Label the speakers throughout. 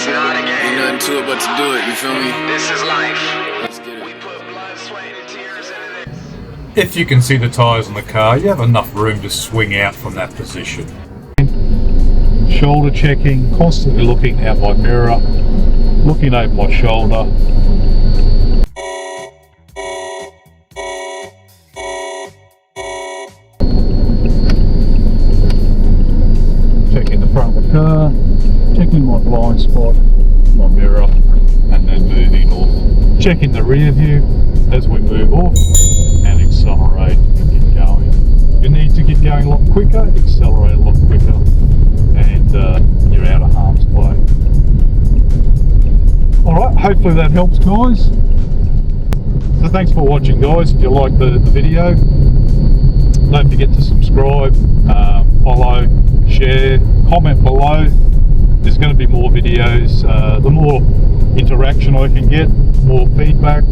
Speaker 1: It's not a game.
Speaker 2: Ain't nothing to it but to do it, you feel me?
Speaker 1: This is life.
Speaker 2: Let's get
Speaker 1: We
Speaker 2: it.
Speaker 1: put blood, sweat, and tears into this.
Speaker 3: If you can see the tyres on the car, you have enough room to swing out from that position. Shoulder checking, constantly looking out my mirror, looking over my shoulder. Checking the front of the car, checking my blind spot, my mirror, and then moving off. Checking the rear view as we move off and accelerate and get going. If you need to get going a lot quicker, accelerate a lot quicker, and you're out of harm's way. Alright, hopefully that helps, guys. So thanks for watching, guys. If you liked the video, don't forget to subscribe, follow, share, comment below. There's going to be more videos. The more interaction I can get, more feedback,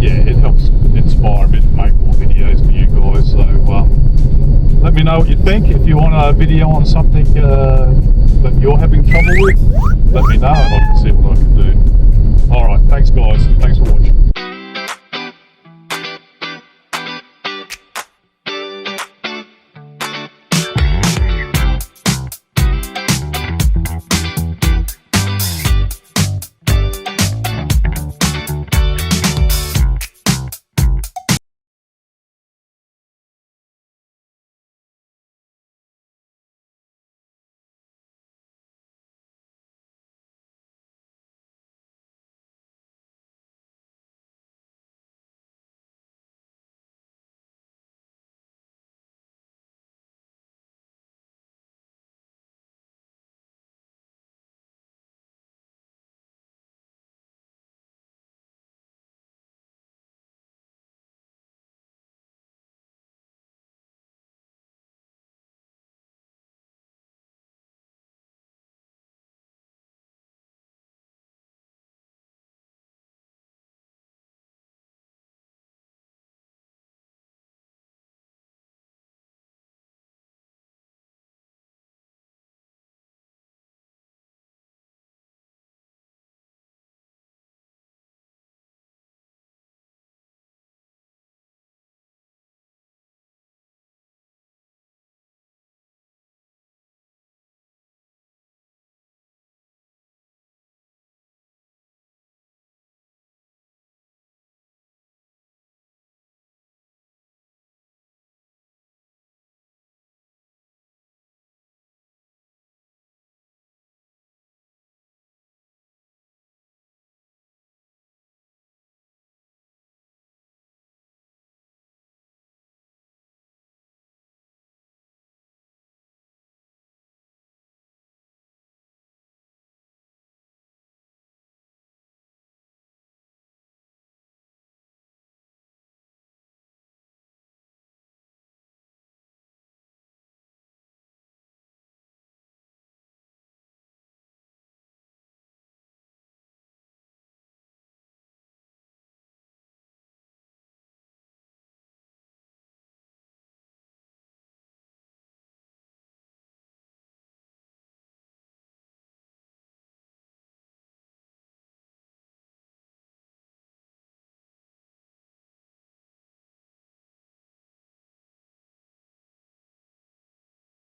Speaker 3: yeah, it helps inspire me to make more videos for you guys. So let me know what you think. If you want a video on something that you're having trouble with, let me know and I can see what I can do. Alright, thanks guys. Thanks for watching.